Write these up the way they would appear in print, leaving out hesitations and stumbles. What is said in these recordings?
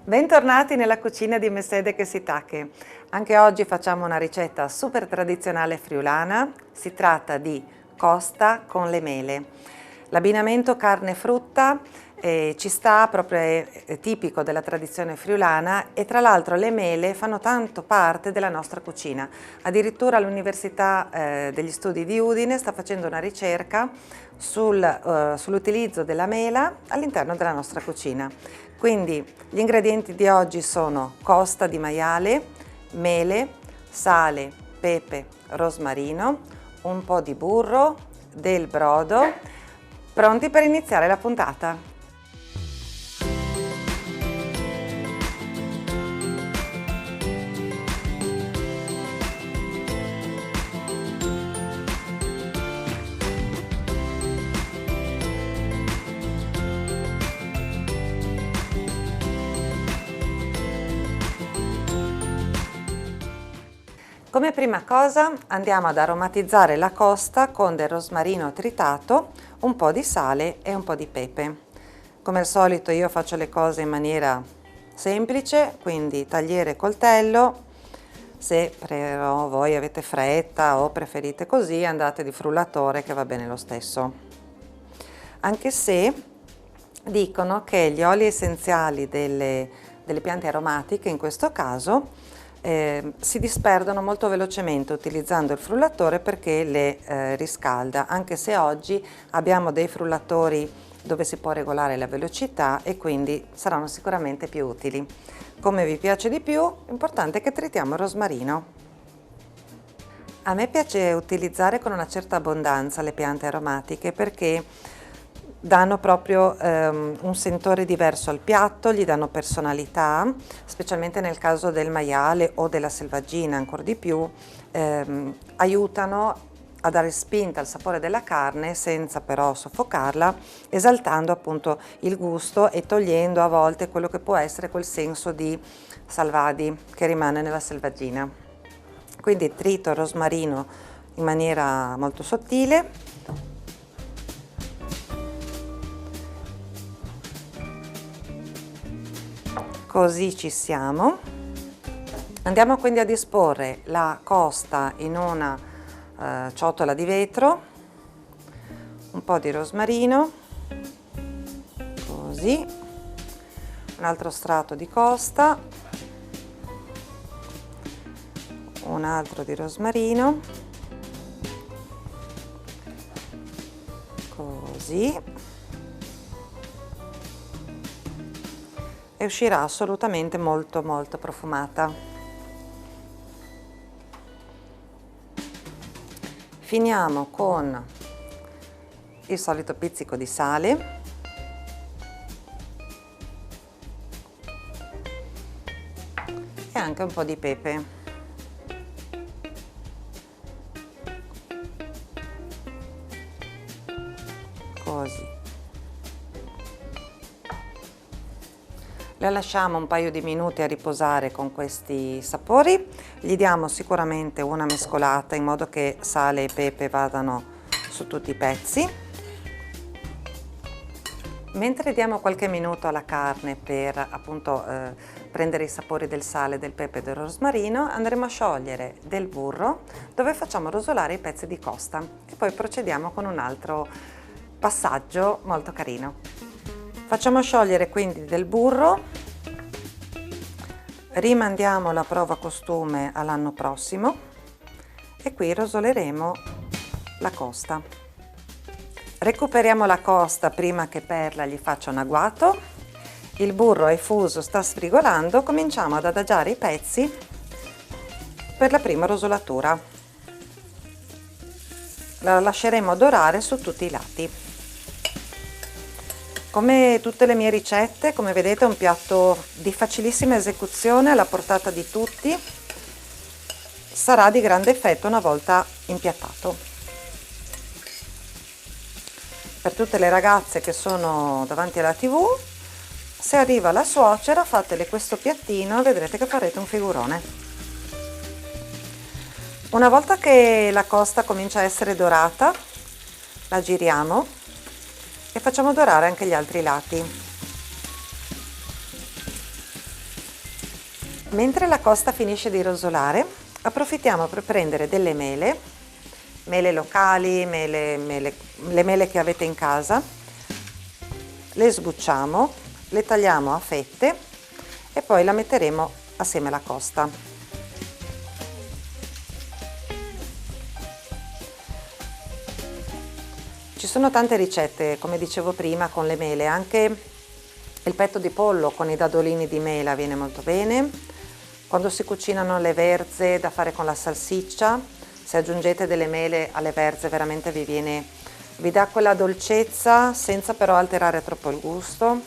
Bentornati nella cucina di Mesedeke Sitake. Anche oggi facciamo una ricetta super tradizionale friulana. Si tratta di costa con le mele. L'abbinamento carne e frutta ci sta, proprio è tipico della tradizione friulana, e tra l'altro le mele fanno tanto parte della nostra cucina. Addirittura l'Università degli Studi di Udine sta facendo una ricerca sull'utilizzo della mela all'interno della nostra cucina. Quindi gli ingredienti di oggi sono costa di maiale, mele, sale, pepe, rosmarino, un po' di burro, del brodo. Pronti per iniziare la puntata? Come prima cosa andiamo ad aromatizzare la costa con del rosmarino tritato, un po' di sale e un po' di pepe. Come al solito io faccio le cose in maniera semplice, quindi tagliere e coltello. Se però voi avete fretta o preferite così, andate di frullatore che va bene lo stesso. Anche se dicono che gli oli essenziali delle piante aromatiche, in questo caso, si disperdono molto velocemente utilizzando il frullatore perché le riscalda, anche se oggi abbiamo dei frullatori dove si può regolare la velocità e quindi saranno sicuramente più utili. Come vi piace di più, l'importante è che tritiamo il rosmarino. A me piace utilizzare con una certa abbondanza le piante aromatiche perché danno proprio un sentore diverso al piatto, gli danno personalità, specialmente nel caso del maiale o della selvaggina ancora di più, aiutano a dare spinta al sapore della carne senza però soffocarla, esaltando appunto il gusto e togliendo a volte quello che può essere quel senso di salvadi che rimane nella selvaggina. Quindi trito il rosmarino in maniera molto sottile. Così ci siamo. Andiamo quindi a disporre la costa in una ciotola di vetro, un po' di rosmarino, così, un altro strato di costa, un altro di rosmarino, così. E uscirà assolutamente molto profumata. Finiamo con il solito pizzico di sale e anche un po' di pepe. Così. La lasciamo un paio di minuti a riposare con questi sapori, gli diamo sicuramente una mescolata in modo che sale e pepe vadano su tutti i pezzi. Mentre diamo qualche minuto alla carne per appunto prendere i sapori del sale, del pepe e del rosmarino, andremo a sciogliere del burro dove facciamo rosolare i pezzi di costa e poi procediamo con un altro passaggio molto carino. Facciamo sciogliere quindi del burro, rimandiamo la prova costume all'anno prossimo e qui rosoleremo la costa. Recuperiamo la costa prima che Perla gli faccia un agguato, il burro è fuso, sta sfrigolando, cominciamo ad adagiare i pezzi per la prima rosolatura. La lasceremo dorare su tutti i lati. Come tutte le mie ricette, come vedete è un piatto di facilissima esecuzione, alla portata di tutti, sarà di grande effetto una volta impiattato. Per tutte le ragazze che sono davanti alla TV, se arriva la suocera fatele questo piattino e vedrete che farete un figurone. Una volta che la costa comincia a essere dorata, la giriamo e facciamo dorare anche gli altri lati. Mentre la costa finisce di rosolare, approfittiamo per prendere delle mele, mele locali, le mele che avete in casa, le sbucciamo, le tagliamo a fette e poi la metteremo assieme alla costa. Ci sono tante ricette, come dicevo prima, con le mele, anche il petto di pollo con i dadolini di mela viene molto bene. Quando si cucinano le verze da fare con la salsiccia, se aggiungete delle mele alle verze veramente vi dà quella dolcezza senza però alterare troppo il gusto.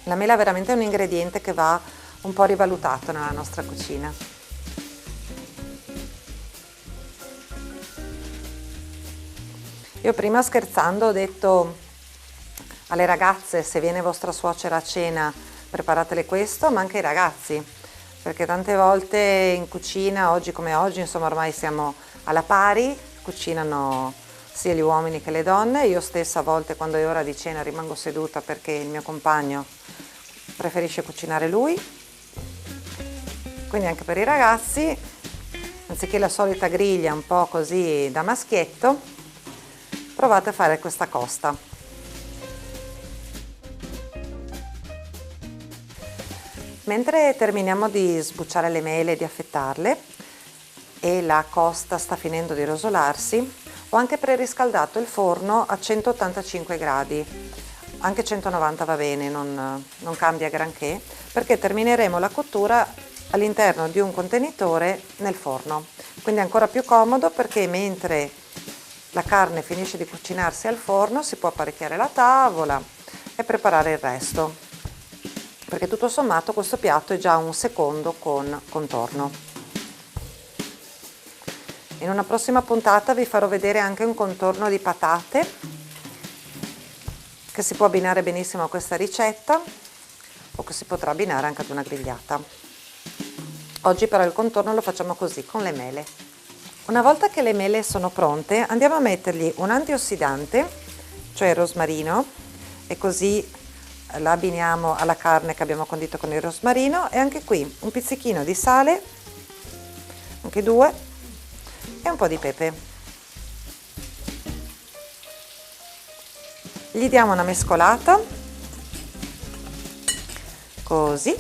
La mela veramente è un ingrediente che va un po' rivalutato nella nostra cucina. Io prima scherzando ho detto alle ragazze, se viene vostra suocera a cena preparatele questo, ma anche ai ragazzi, perché tante volte in cucina, oggi come oggi, insomma ormai siamo alla pari, cucinano sia gli uomini che le donne. Io stessa a volte quando è ora di cena rimango seduta perché il mio compagno preferisce cucinare lui. Quindi anche per i ragazzi, anziché la solita griglia un po' così da maschietto, provate a fare questa costa. Mentre terminiamo di sbucciare le mele e di affettarle e la costa sta finendo di rosolarsi, ho anche preriscaldato il forno a 185 gradi, anche 190 va bene, non cambia granché, perché termineremo la cottura all'interno di un contenitore nel forno. Quindi è ancora più comodo perché mentre la carne finisce di cucinarsi al forno si può apparecchiare la tavola e preparare il resto, perché tutto sommato questo piatto è già un secondo con contorno. In una prossima puntata vi farò vedere anche un contorno di patate che si può abbinare benissimo a questa ricetta o che si potrà abbinare anche ad una grigliata. Oggi però il contorno lo facciamo così, con le mele. Una volta che le mele sono pronte andiamo a mettergli un antiossidante, cioè il rosmarino, e così la abbiniamo alla carne che abbiamo condito con il rosmarino, e anche qui un pizzichino di sale, anche 2, e un po' di pepe. Gli diamo una mescolata, così.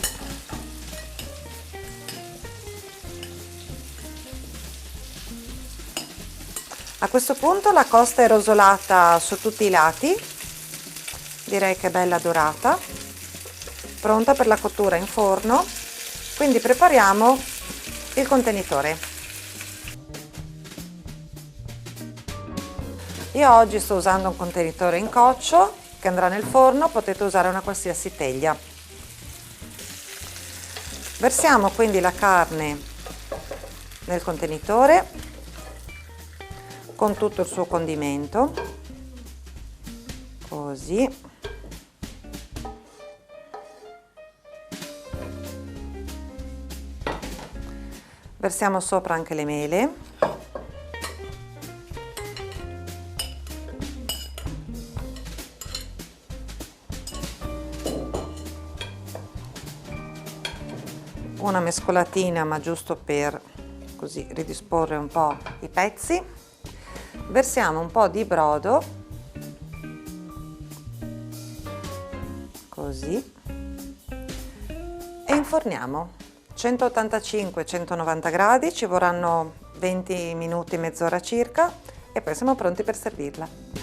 A questo punto la costa è rosolata su tutti i lati, direi che è bella dorata, pronta per la cottura in forno, quindi prepariamo il contenitore. Io oggi sto usando un contenitore in coccio che andrà nel forno, potete usare una qualsiasi teglia. Versiamo quindi la carne nel contenitore con tutto il suo condimento, così. Versiamo sopra anche le mele. Una mescolatina, ma giusto per così ridisporre un po' i pezzi. Versiamo un po' di brodo, così, e inforniamo. 185-190 gradi, ci vorranno 20 minuti, mezz'ora circa, e poi siamo pronti per servirla.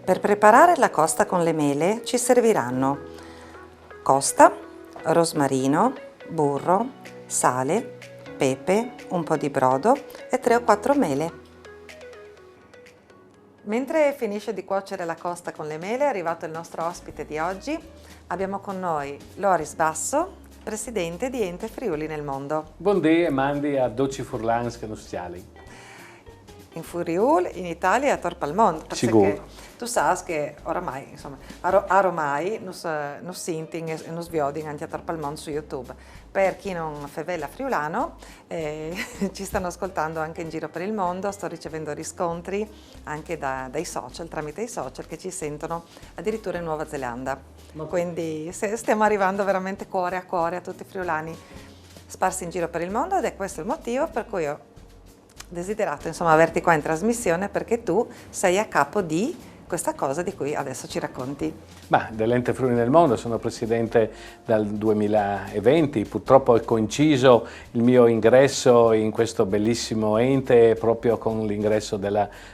Per preparare la costa con le mele ci serviranno costa, rosmarino, burro, sale, pepe, un po' di brodo e 3 o 4 mele. Mentre finisce di cuocere la costa con le mele è arrivato il nostro ospite di oggi. Abbiamo con noi Loris Basso, presidente di Ente Friuli nel Mondo. Buon dia, mandi a Doci Furlans che non stiali. in Friuli, in Italia e a tutto il mondo. Perché tu sai che oramai, insomma, ormai non senti e non svedi anche a tutto il mondo su YouTube. Per chi non favela friulano, ci stanno ascoltando anche in giro per il mondo, sto ricevendo riscontri anche dai social, tramite i social, che ci sentono addirittura in Nuova Zelanda. Quindi stiamo arrivando veramente cuore a tutti i friulani sparsi in giro per il mondo, ed è questo il motivo per cui ho desiderato, insomma, averti qua in trasmissione, perché tu sei a capo di questa cosa di cui adesso ci racconti. Dell'Ente Friuli nel Mondo sono presidente dal 2020, purtroppo è coinciso il mio ingresso in questo bellissimo ente proprio con l'ingresso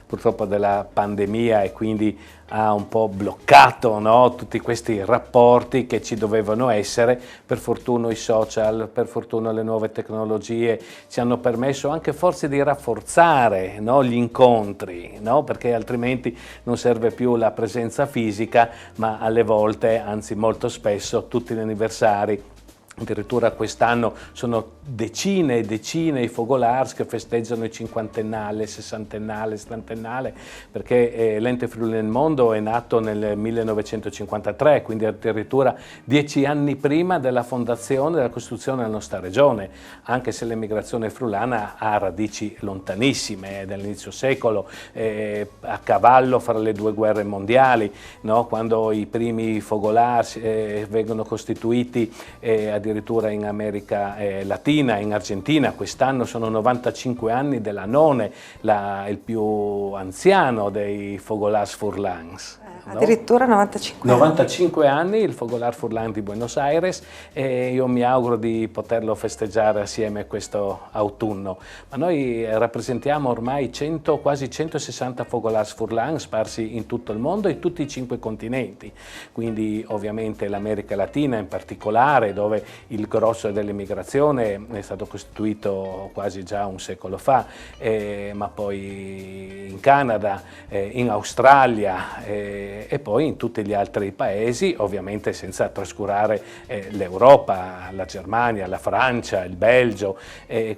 purtroppo della pandemia, e quindi ha un po' bloccato, no, tutti questi rapporti che ci dovevano essere. Per fortuna i social, per fortuna le nuove tecnologie ci hanno permesso anche forse di rafforzare, no, gli incontri, no, perché altrimenti non serve più la presenza fisica, ma alle volte, anzi molto spesso, tutti gli anniversari. Addirittura quest'anno sono decine e decine i focolars che festeggiano il cinquantennale, sessantennale, settantennale, perché l'Ente Friuli nel Mondo è nato nel 1953, quindi addirittura 10 anni prima della fondazione, della costruzione della nostra regione, anche se l'emigrazione friulana ha radici lontanissime, dall'inizio secolo, a cavallo fra le due guerre mondiali, no? Quando i primi focolars vengono costituiti addirittura in America Latina, in Argentina. Quest'anno sono 95 anni della None, il più anziano dei Focolars Furlans. Addirittura 95 anni. 95 anni il Fogolar Furlan di Buenos Aires, e io mi auguro di poterlo festeggiare assieme questo autunno. Ma noi rappresentiamo ormai quasi 160 Fogolars Furlan sparsi in tutto il mondo e in tutti i 5 continenti, quindi ovviamente l'America Latina in particolare, dove il grosso dell'immigrazione è stato costituito quasi già un secolo fa, ma poi in Canada, in Australia, e poi in tutti gli altri paesi, ovviamente senza trascurare l'Europa, la Germania, la Francia, il Belgio,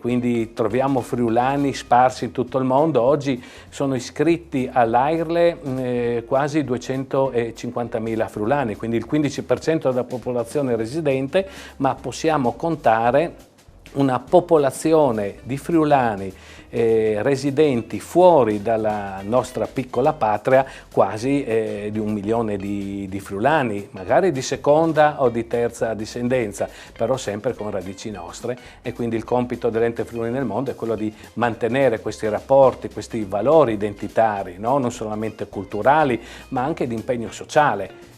quindi troviamo friulani sparsi in tutto il mondo. Oggi sono iscritti all'AIRLE quasi 250.000 friulani, quindi il 15% della popolazione residente, ma possiamo contare una popolazione di friulani residenti fuori dalla nostra piccola patria quasi di 1 milione di friulani, magari di seconda o di terza discendenza, però sempre con radici nostre, e quindi il compito dell'Ente Friuli nel Mondo è quello di mantenere questi rapporti, questi valori identitari, no? Non solamente culturali, ma anche di impegno sociale.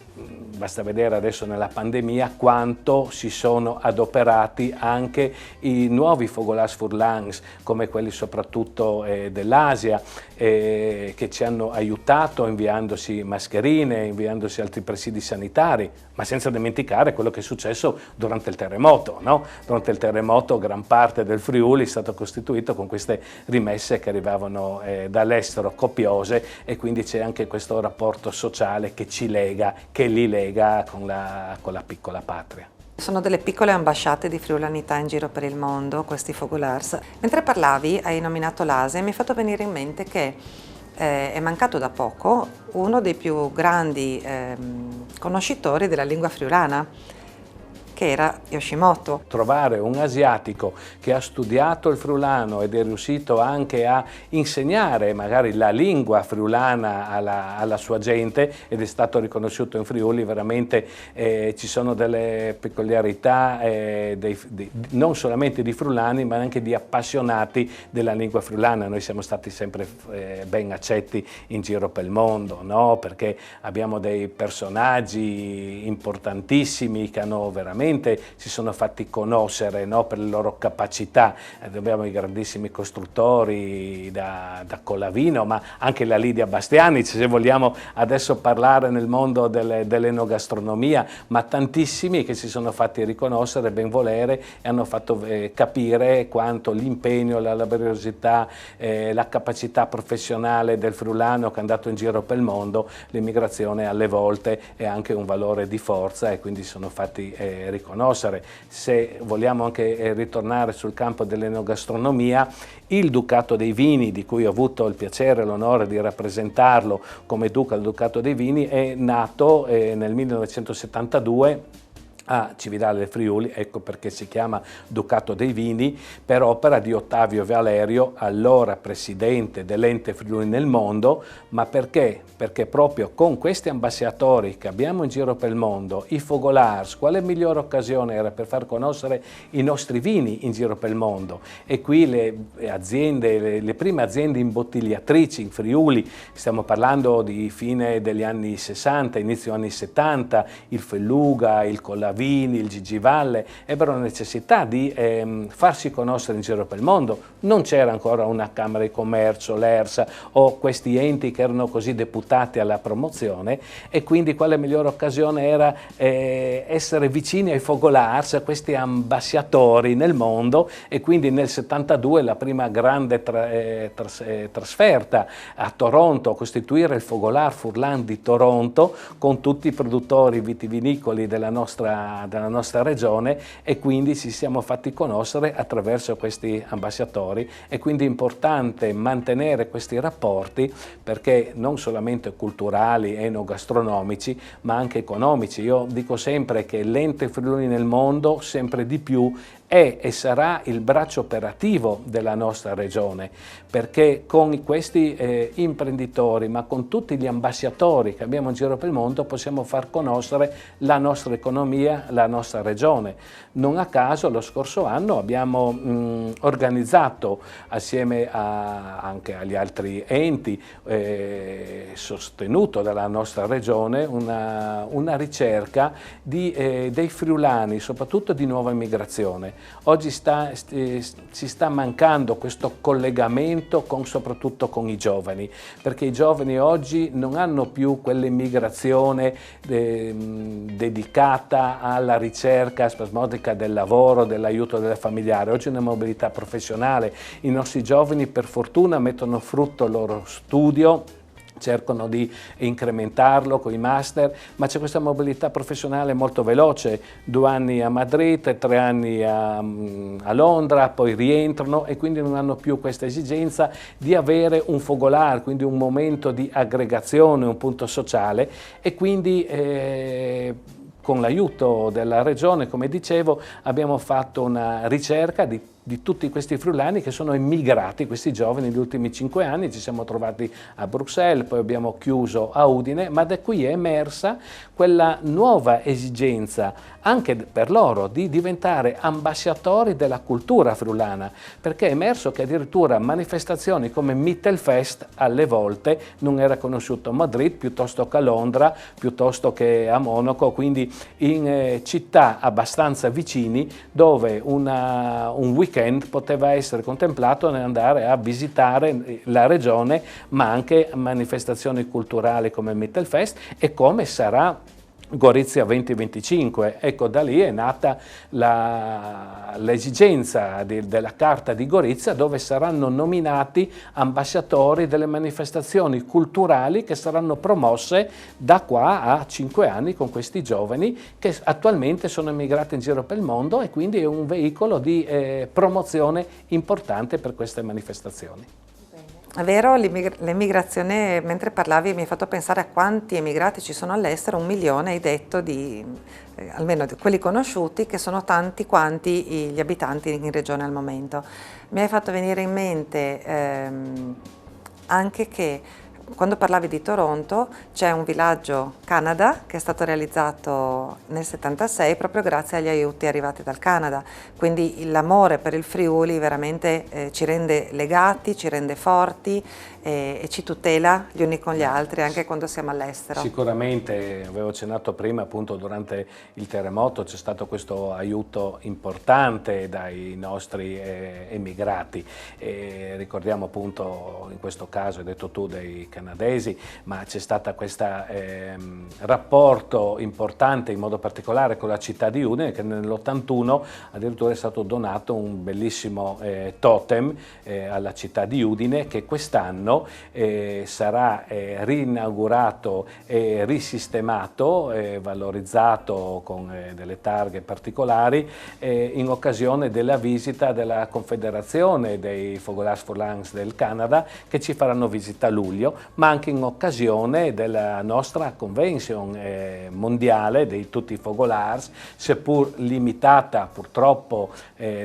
Basta vedere adesso nella pandemia quanto si sono adoperati anche i nuovi Fogolars Furlans, come quelli soprattutto dell'Asia, che ci hanno aiutato inviandosi mascherine, inviandosi altri presidi sanitari, ma senza dimenticare quello che è successo durante il terremoto, no? Durante il terremoto gran parte del Friuli è stato costituito con queste rimesse che arrivavano dall'estero, copiose, e quindi c'è anche questo rapporto sociale che ci lega, che li lega con la piccola patria. Sono delle piccole ambasciate di friulanità in giro per il mondo, questi Fogolars. Mentre parlavi, hai nominato l'Asia, e mi è fatto venire in mente che è mancato da poco uno dei più grandi conoscitori della lingua friulana, che era Yoshimoto. Trovare un asiatico che ha studiato il friulano ed è riuscito anche a insegnare magari la lingua friulana alla sua gente, ed è stato riconosciuto in Friuli, veramente ci sono delle peculiarità non solamente di friulani, ma anche di appassionati della lingua friulana. Noi siamo stati sempre ben accetti in giro per il mondo, no? Perché abbiamo dei personaggi importantissimi che hanno veramente si sono fatti conoscere, no? Per le loro capacità. Abbiamo i grandissimi costruttori da Colavino, ma anche la Lidia Bastianic, se vogliamo adesso parlare nel mondo dell'enogastronomia, ma tantissimi che si sono fatti riconoscere, ben volere, e hanno fatto capire quanto l'impegno, la laboriosità, la capacità professionale del friulano che è andato in giro per il mondo, l'immigrazione alle volte è anche un valore di forza, e quindi sono fatti riconoscere riconoscere. Se vogliamo anche ritornare sul campo dell'enogastronomia, il Ducato dei Vini, di cui ho avuto il piacere e l'onore di rappresentarlo come Duca del Ducato dei Vini, è nato nel 1972 a Cividale del Friuli, ecco perché si chiama Ducato dei Vini, per opera di Ottavio Valerio, allora presidente dell'ente Friuli nel mondo. Ma perché? Perché proprio con questi ambasciatori che abbiamo in giro per il mondo, i fogolars, quale migliore occasione era per far conoscere i nostri vini in giro per il mondo? E qui le aziende, le prime aziende imbottigliatrici in Friuli, stiamo parlando di fine degli anni 60, inizio anni 70, il Felluga, il Collavini, il Gigi Valle, ebbero necessità di farsi conoscere in giro per il mondo. Non c'era ancora una Camera di Commercio, l'ERSA o questi enti che erano così deputati alla promozione, e quindi quale migliore occasione era essere vicini ai fogolars, a questi ambasciatori nel mondo. E quindi nel 72 la prima grande trasferta a Toronto, costituire il Fogolar Furlan di Toronto con tutti i produttori vitivinicoli della nostra regione, e quindi ci siamo fatti conoscere attraverso questi ambasciatori. È quindi importante mantenere questi rapporti, perché non solamente culturali, enogastronomici, ma anche economici. Io dico sempre che l'ente Friuli nel mondo sempre di più è e sarà il braccio operativo della nostra regione, perché con questi imprenditori, ma con tutti gli ambasciatori che abbiamo in giro per il mondo, possiamo far conoscere la nostra economia, la nostra regione. Non a caso lo scorso anno abbiamo organizzato assieme anche agli altri enti, sostenuto dalla nostra regione, una ricerca dei friulani, soprattutto di nuova immigrazione. Oggi ci sta mancando questo collegamento soprattutto con i giovani, perché i giovani oggi non hanno più quell'immigrazione dedicata alla ricerca spasmodica del lavoro, dell'aiuto delle familiari. Oggi è una mobilità professionale. I nostri giovani per fortuna mettono a frutto il loro studio, cercano di incrementarlo con i master, ma c'è questa mobilità professionale molto veloce, 2 anni a Madrid, 3 anni a Londra, poi rientrano, e quindi non hanno più questa esigenza di avere un fogolar, quindi un momento di aggregazione, un punto sociale. E quindi con l'aiuto della regione, come dicevo, abbiamo fatto una ricerca di tutti questi friulani che sono immigrati, questi giovani, negli ultimi 5 anni. Ci siamo trovati a Bruxelles, poi abbiamo chiuso a Udine, ma da qui è emersa quella nuova esigenza anche per loro di diventare ambasciatori della cultura friulana, perché è emerso che addirittura manifestazioni come Mittelfest alle volte non era conosciuto a Madrid piuttosto che a Londra, piuttosto che a Monaco, quindi in città abbastanza vicini, dove un weekend poteva essere contemplato nell'andare a visitare la regione, ma anche manifestazioni culturali come Mittelfest e come sarà Gorizia 2025. Ecco, da lì è nata l'esigenza della Carta di Gorizia, dove saranno nominati ambasciatori delle manifestazioni culturali che saranno promosse da qua a 5 anni con questi giovani che attualmente sono emigrati in giro per il mondo, e quindi è un veicolo di promozione importante per queste manifestazioni. È vero, l'emigrazione, mentre parlavi mi hai fatto pensare a quanti emigrati ci sono all'estero. 1 milione hai detto, almeno di quelli conosciuti, che sono tanti quanti gli abitanti in regione al momento. Mi hai fatto venire in mente anche che quando parlavi di Toronto c'è un villaggio Canada che è stato realizzato nel 76 proprio grazie agli aiuti arrivati dal Canada, quindi l'amore per il Friuli veramente ci rende legati, ci rende forti e ci tutela gli uni con gli altri anche quando siamo all'estero. Sicuramente, avevo accennato prima, appunto durante il terremoto c'è stato questo aiuto importante dai nostri emigrati, e ricordiamo appunto in questo caso, hai detto tu, dei canadesi, ma c'è stato questo rapporto importante in modo particolare con la città di Udine, che nell'81 addirittura è stato donato un bellissimo totem alla città di Udine, che quest'anno sarà rinaugurato e risistemato, valorizzato con delle targhe particolari in occasione della visita della Confederazione dei Foglars pour l'Anse del Canada, che ci faranno visita a luglio, ma anche in occasione della nostra convention mondiale di tutti i Foglars, seppur limitata purtroppo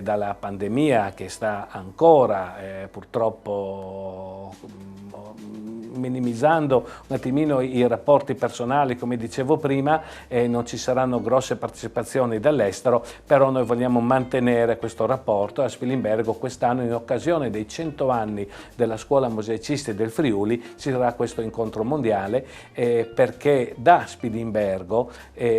dalla pandemia che sta ancora purtroppo minimizzando un attimino i rapporti personali, come dicevo prima, non ci saranno grosse partecipazioni dall'estero, però noi vogliamo mantenere questo rapporto. A Spilimbergo quest'anno, in occasione dei 100 anni della Scuola Mosaicisti del Friuli, ci sarà questo incontro mondiale, perché da Spilimbergo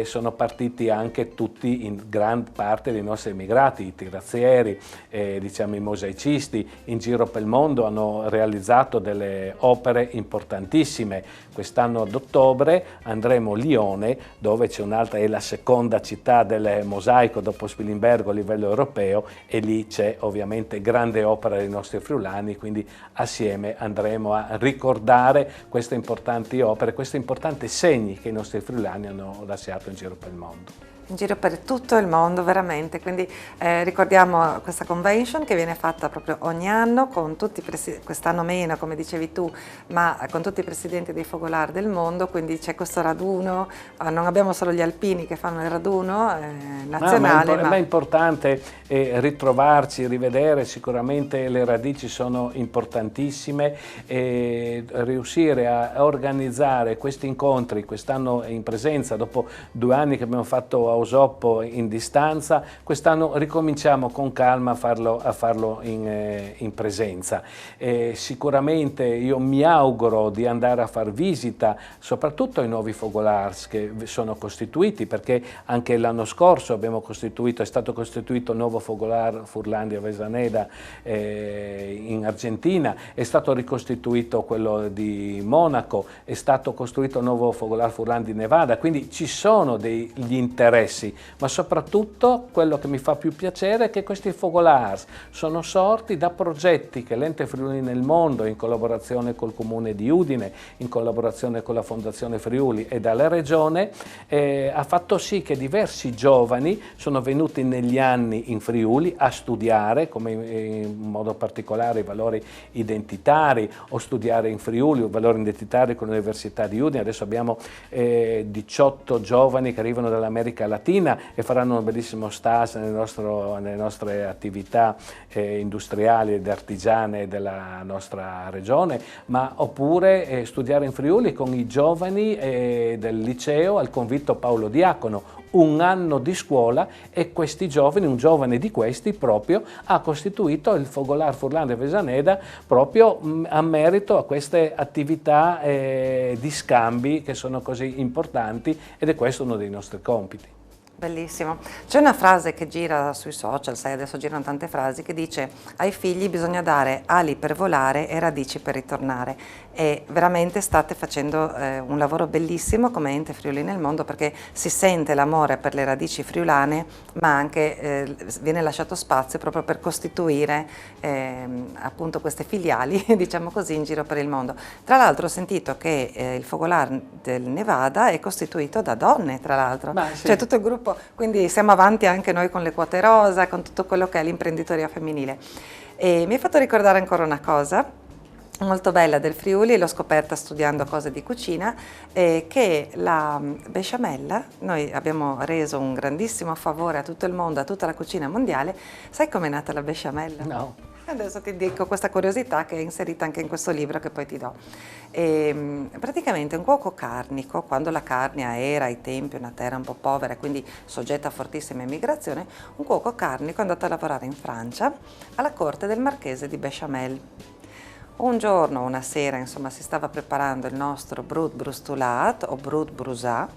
sono partiti anche tutti, in gran parte, dei nostri emigrati, i tirazzieri, diciamo i mosaicisti, in giro per il mondo hanno realizzato delle opere importantissime. Quest'anno ad ottobre andremo a Lione, dove c'è un'altra, è la seconda città del mosaico dopo Spilimbergo a livello europeo, e lì c'è ovviamente grande opera dei nostri friulani, quindi assieme andremo a ricordare queste importanti opere, questi importanti segni che i nostri friulani hanno lasciato in giro per il mondo. In giro per tutto il mondo, veramente, quindi ricordiamo questa convention che viene fatta proprio ogni anno con tutti i quest'anno meno, come dicevi tu, ma con tutti i presidenti dei focolari del mondo, quindi c'è questo raduno, non abbiamo solo gli alpini che fanno il raduno nazionale. Ma è importante ritrovarci, rivedere, sicuramente le radici sono importantissime, e riuscire a organizzare questi incontri quest'anno in presenza, dopo 2 anni che abbiamo fatto a Osoppo in distanza, quest'anno ricominciamo con calma a farlo in presenza. Sicuramente io mi auguro di andare a far visita soprattutto ai nuovi Foglars che sono costituiti, perché anche l'anno scorso è stato costituito il nuovo Foglar Furlandi Avesaneda in Argentina, è stato ricostituito quello di Monaco, è stato costruito il nuovo Foglar Furlandi Nevada, quindi ci sono degli interessi, ma soprattutto quello che mi fa più piacere è che questi Foglars sono sorti da progetti che l'Ente Friuli nel Mondo, in collaborazione col Comune di Udine, in collaborazione con la Fondazione Friuli e dalla Regione, ha fatto sì che diversi giovani sono venuti negli anni in Friuli a studiare, come in modo particolare i valori identitari, o studiare in Friuli i valori identitari con l'Università di Udine. Adesso abbiamo 18 giovani che arrivano dall'America Latina e faranno un bellissimo stage nelle nostre attività industriali ed artigiane della nostra regione, ma oppure studiare in Friuli con i giovani del liceo al convitto Paolo Diacono, 1 anno di scuola, e questi giovani, un giovane di questi proprio ha costituito il Fogolar Furlandi Avesaneda proprio a merito a queste attività di scambi che sono così importanti, ed è questo uno dei nostri compiti. Bellissimo. C'è una frase che gira sui social, sai, adesso girano tante frasi, che dice: ai figli bisogna dare ali per volare e radici per ritornare. E veramente state facendo un lavoro bellissimo come Ente Friuli nel Mondo, perché si sente l'amore per le radici friulane, ma anche viene lasciato spazio proprio per costituire appunto queste filiali, diciamo così, in giro per il mondo. Tra l'altro ho sentito che il Fogolar del Nevada è costituito da donne, tra l'altro. Sì. Cioè tutto il gruppo, quindi siamo avanti anche noi con le quote rosa, con tutto quello che è l'imprenditoria femminile. E mi ha fatto ricordare ancora una cosa molto bella del Friuli, l'ho scoperta studiando cose di cucina, che la besciamella, noi abbiamo reso un grandissimo favore a tutto il mondo, a tutta la cucina mondiale. Sai com'è nata la besciamella? No. Adesso ti dico questa curiosità che è inserita anche in questo libro che poi ti do. Praticamente un cuoco carnico, quando la Carnia era ai tempi una terra un po' povera, quindi soggetta a fortissima immigrazione, un cuoco carnico è andato a lavorare in Francia alla corte del marchese di Bechamel. Un giorno, una sera, insomma, si stava preparando il nostro brut brustulat o brut brusat,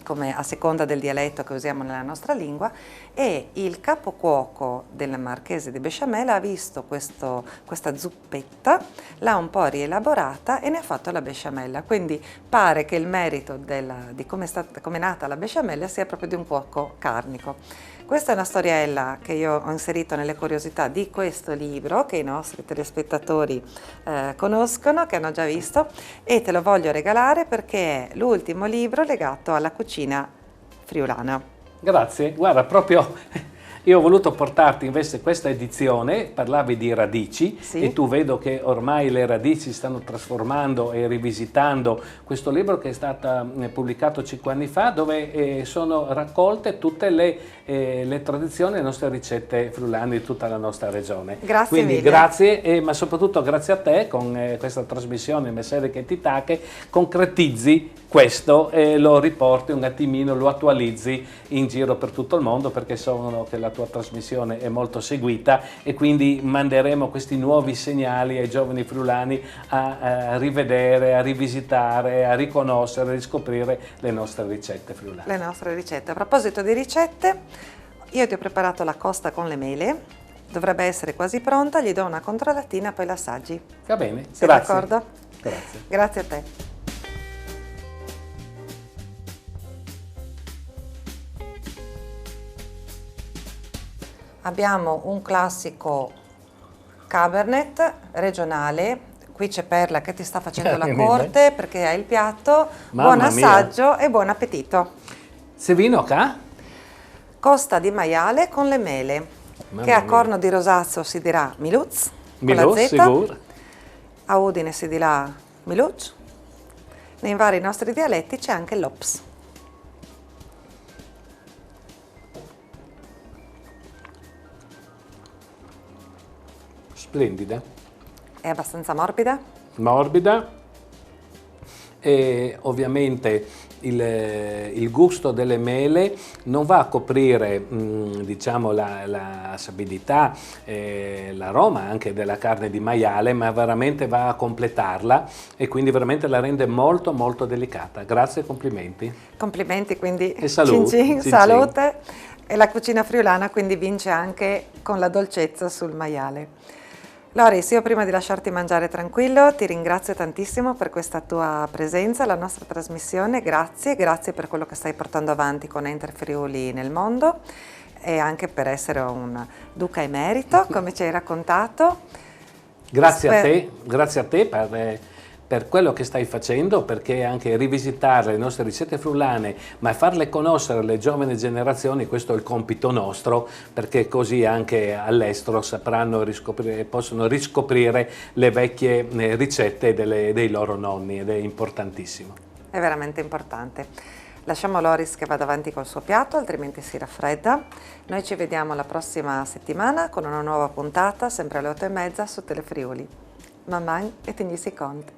come a seconda del dialetto che usiamo nella nostra lingua, e il capocuoco del Marchese di Besciamella ha visto questa zuppetta, l'ha un po' rielaborata e ne ha fatto la besciamella, quindi pare che il merito di come è nata la besciamella sia proprio di un cuoco carnico. Questa è una storiella che io ho inserito nelle curiosità di questo libro, che i nostri telespettatori conoscono, che hanno già visto, e te lo voglio regalare perché è l'ultimo libro legato alla cucina friulana. Grazie, guarda, proprio io ho voluto portarti invece questa edizione, parlavi di radici, Sì. e tu vedo che ormai le radici stanno trasformando e rivisitando questo libro che è stato pubblicato 5 anni fa, dove sono raccolte tutte le tradizioni e le nostre ricette friulane di tutta la nostra regione. Grazie Quindi mille. grazie, ma soprattutto grazie a te con questa trasmissione Messere che ti tache, concretizzi questo e lo riporti un attimino, lo attualizzi in giro per tutto il mondo, perché so che la tua trasmissione è molto seguita e quindi manderemo questi nuovi segnali ai giovani friulani a rivedere, a rivisitare, a riconoscere, a riscoprire le nostre ricette friulane. Le nostre ricette. A proposito di ricette, io ti ho preparato la costa con le mele, dovrebbe essere quasi pronta, gli do una controllatina, poi l'assaggi. Va bene, Sei grazie. d'accordo? Grazie. Grazie a te. Abbiamo un classico Cabernet regionale, qui c'è Perla che ti sta facendo la corte perché hai il piatto. Mamma Buon assaggio e buon appetito. Se vino qua? Costa di maiale con le mele, Mamma che a mia. Corno di Rosazzo si dirà Miluz, con la Milò, Z, sicuro. a Udine si dirà Miluc, nei vari nostri dialetti c'è anche l'Ops. Splendida. È abbastanza morbida? Morbida, e ovviamente il gusto delle mele non va a coprire diciamo la sapidità, l'aroma anche della carne di maiale, ma veramente va a completarla e quindi veramente la rende molto molto delicata. Grazie e complimenti. Complimenti, quindi E salute. cin cin, Cin cin. salute. E la cucina friulana quindi vince anche con la dolcezza sul maiale. Loris, io prima di lasciarti mangiare tranquillo ti ringrazio tantissimo per questa tua presenza alla nostra trasmissione, grazie per quello che stai portando avanti con Enter Friuli nel mondo e anche per essere un duca emerito, come ci hai raccontato. Grazie a te per quello che stai facendo, perché anche rivisitare le nostre ricette friulane, ma farle conoscere alle giovani generazioni, questo è il compito nostro, perché così anche all'estero sapranno riscoprire, possono riscoprire le vecchie ricette dei loro nonni, ed è importantissimo. È veramente importante. Lasciamo Loris che vada avanti col suo piatto, altrimenti si raffredda. Noi ci vediamo la prossima settimana con una nuova puntata, sempre alle 8:30 su Telefriuli. Mamma e Tigni si conta.